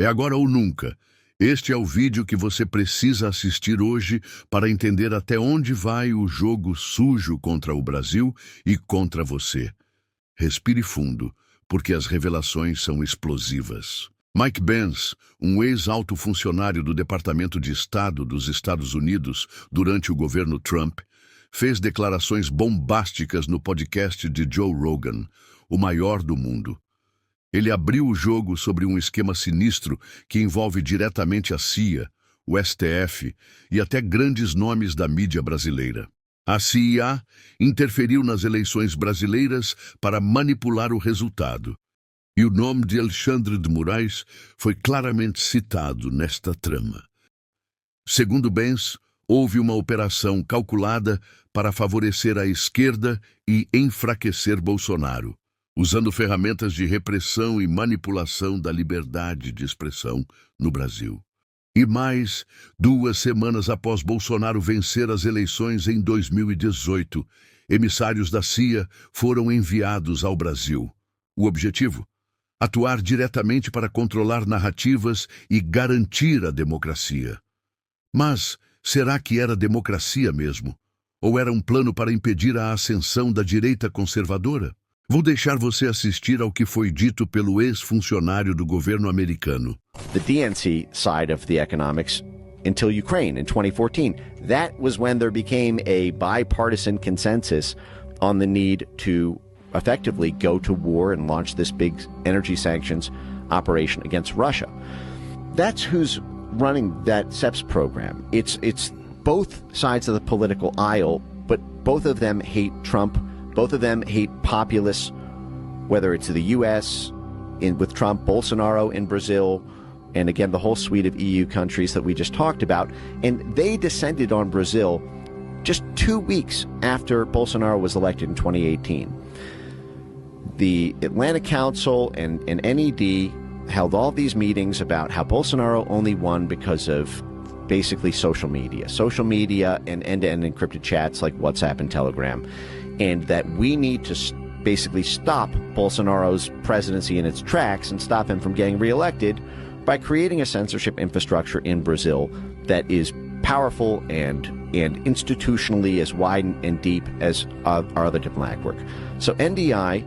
É agora ou nunca. Este é o vídeo que você precisa assistir hoje para entender até onde vai o jogo sujo contra o Brasil e contra você. Respire fundo, porque as revelações são explosivas. Mike Pence, um ex-alto funcionário do Departamento de Estado dos Estados Unidos durante o governo Trump, fez declarações bombásticas no podcast de Joe Rogan, o maior do mundo. Ele abriu o jogo sobre um esquema sinistro que envolve diretamente a CIA, o STF e até grandes nomes da mídia brasileira. A CIA interferiu nas eleições brasileiras para manipular o resultado. E o nome de Alexandre de Moraes foi claramente citado nesta trama. Segundo Pence, houve uma operação calculada para favorecer a esquerda e enfraquecer Bolsonaro, usando ferramentas de repressão e manipulação da liberdade de expressão no Brasil. E mais, 2 semanas após Bolsonaro vencer as eleições em 2018, emissários da CIA foram enviados ao Brasil. O objetivo? Atuar diretamente para controlar narrativas e garantir a democracia. Mas será que era democracia mesmo? Ou era um plano para impedir a ascensão da direita conservadora? Vou deixar você assistir ao que foi dito pelo ex-funcionário do governo americano. The DNC side of the economics until Ukraine in 2014. That was when there became a bipartisan consensus on the need to effectively go to war and launch this big energy sanctions operation against Russia. That's who's running that SEPS program. It's both sides of the political aisle, but both of them hate Trump. Both of them hate populists, whether it's the U.S. with Trump, Bolsonaro in Brazil, and again, the whole suite of EU countries that we just talked about. And they descended on Brazil just 2 weeks after Bolsonaro was elected in 2018. The Atlantic Council and NED held all these meetings about how Bolsonaro only won because of basically social media and end-to-end encrypted chats like WhatsApp and Telegram, and that we need to basically stop Bolsonaro's presidency in its tracks and stop him from getting reelected by creating a censorship infrastructure in Brazil that is powerful and institutionally as wide and deep as our other diplomatic work. So NDI,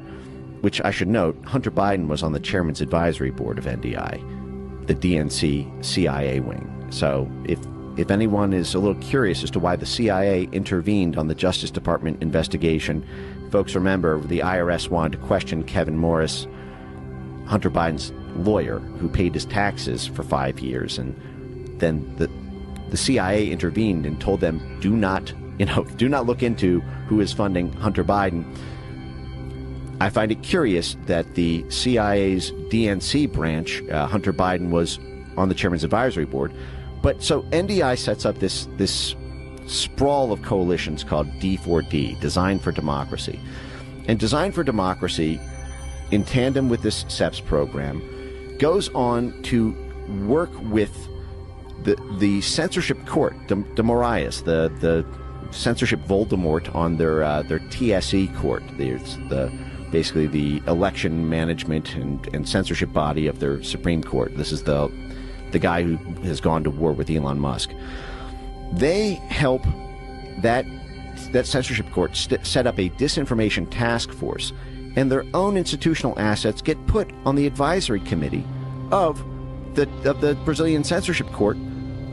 which I should note, Hunter Biden was on the chairman's advisory board of NDI, the DNC CIA wing. So if anyone is a little curious as to why the CIA intervened on the Justice Department investigation, folks remember the IRS wanted to question Kevin Morris, Hunter Biden's lawyer, who paid his taxes for 5 years, and then the CIA intervened and told them, do not look into who is funding Hunter Biden. I find it curious that the CIA's DNC branch, Hunter Biden was on the chairman's advisory board. But so NDI sets up this sprawl of coalitions called D4D, Design for Democracy. And Design for Democracy, in tandem with this SEPS program, goes on to work with the censorship court, de Moraes, the censorship Voldemort on their TSE court. There's basically the election management and censorship body of their Supreme Court. This is the guy who has gone to war with Elon Musk. They help that censorship court set up a disinformation task force, and their own institutional assets get put on the advisory committee of the Brazilian censorship court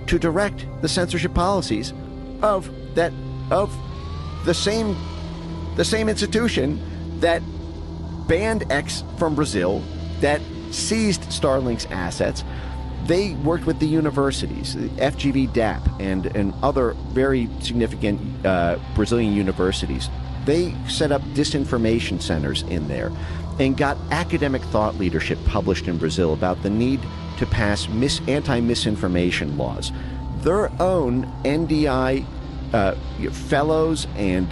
to direct the censorship policies of the same institution that banned X from Brazil, that seized Starlink's assets. They worked with the universities, FGV DAP, and other very significant Brazilian universities. They set up disinformation centers in there and got academic thought leadership published in Brazil about the need to pass anti-misinformation laws. Their own NDI fellows and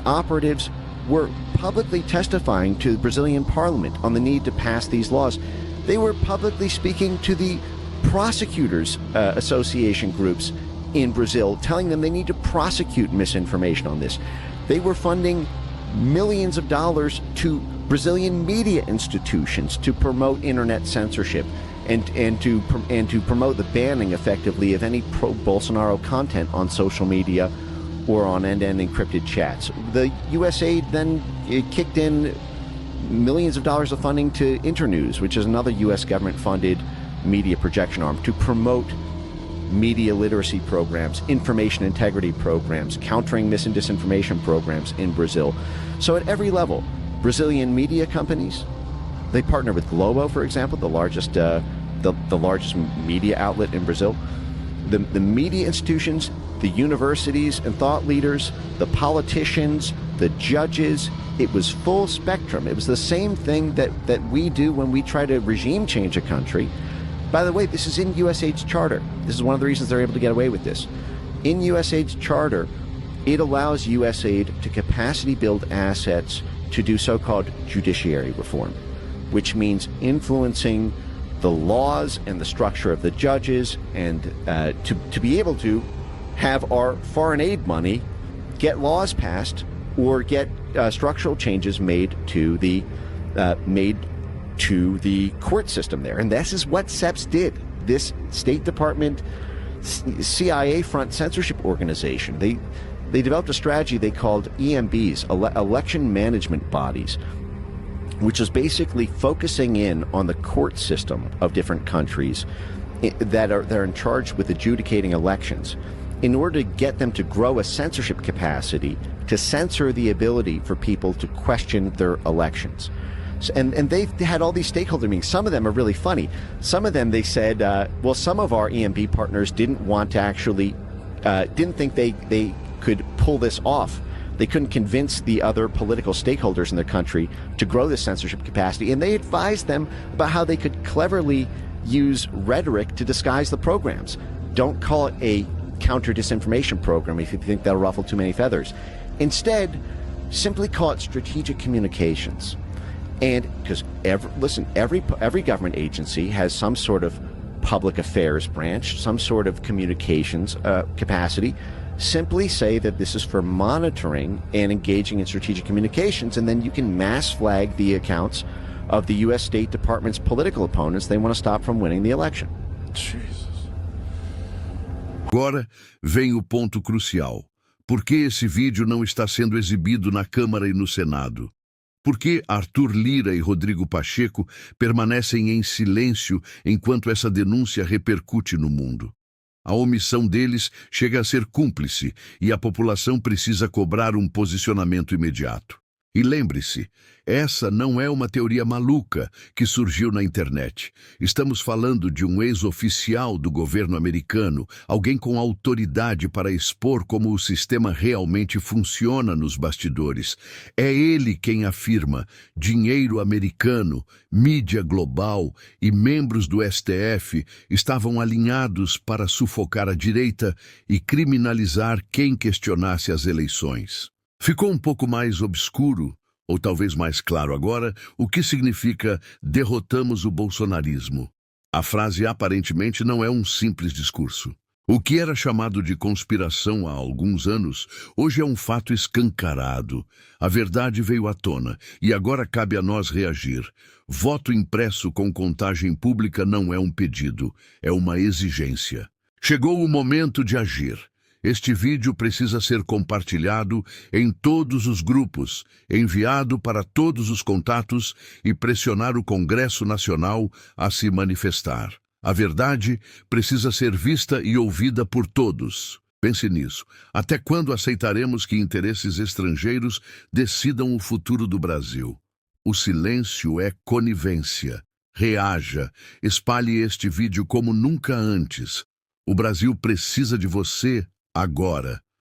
operatives were publicly testifying to the Brazilian parliament on the need to pass these laws. They were publicly speaking to the prosecutors association groups in Brazil, telling them they need to prosecute misinformation on this. They were funding millions of dollars to Brazilian media institutions to promote internet censorship and to promote the banning effectively of any pro-Bolsonaro content on social media or on end-to-end encrypted chats. The USAID then kicked in millions of dollars of funding to Internews, which is another U.S. government-funded media projection arm, to promote media literacy programs, information integrity programs, countering mis and disinformation programs in Brazil. So at every level, Brazilian media companies, they partner with Globo, for example, the largest media outlet in Brazil. The media institutions, the universities and thought leaders, the politicians, the judges, it was full spectrum. It was the same thing that we do when we try to regime change a country. By the way, this is in USAID's charter. This is one of the reasons they're able to get away with this. In USAID's charter, it allows USAID to capacity build assets to do so-called judiciary reform, which means influencing the laws and the structure of the judges, and to be able to have our foreign aid money get laws passed or get structural changes made to the court system there. And this is what SEPS did. This State Department, CIA front censorship organization, they developed a strategy they called EMBs, election management bodies, which is basically focusing in on the court system of different countries that are in charge with adjudicating elections, in order to get them to grow a censorship capacity to censor the ability for people to question their elections. And they've had all these stakeholder meetings. Some of them are really funny. Some of them, they said, well, some of our EMB partners didn't want to actually, didn't think they could pull this off. They couldn't convince the other political stakeholders in their country to grow this censorship capacity, and they advised them about how they could cleverly use rhetoric to disguise the programs. Don't call it a counter-disinformation program if you think that'll ruffle too many feathers. Instead, simply call it strategic communications. And because every government agency has some sort of public affairs branch, some sort of communications capacity. Simply say that this is for monitoring and engaging in strategic communications, and then you can mass flag the accounts of the U.S. State Department's political opponents they want to stop from winning the election. Jesus. Agora vem o ponto crucial. Por que esse vídeo não está sendo exibido na Câmara e no Senado? Por que Arthur Lira e Rodrigo Pacheco permanecem em silêncio enquanto essa denúncia repercute no mundo? A omissão deles chega a ser cúmplice e a população precisa cobrar um posicionamento imediato. E lembre-se, essa não é uma teoria maluca que surgiu na internet. Estamos falando de um ex-oficial do governo americano, alguém com autoridade para expor como o sistema realmente funciona nos bastidores. É ele quem afirma: dinheiro americano, mídia global e membros do STF estavam alinhados para sufocar a direita e criminalizar quem questionasse as eleições. Ficou um pouco mais obscuro, ou talvez mais claro agora, o que significa derrotamos o bolsonarismo. A frase aparentemente não é um simples discurso. O que era chamado de conspiração há alguns anos, hoje é um fato escancarado. A verdade veio à tona e agora cabe a nós reagir. Voto impresso com contagem pública não é um pedido, é uma exigência. Chegou o momento de agir. Este vídeo precisa ser compartilhado em todos os grupos, enviado para todos os contatos e pressionar o Congresso Nacional a se manifestar. A verdade precisa ser vista e ouvida por todos. Pense nisso. Até quando aceitaremos que interesses estrangeiros decidam o futuro do Brasil? O silêncio é conivência. Reaja. Espalhe este vídeo como nunca antes. O Brasil precisa de você agora.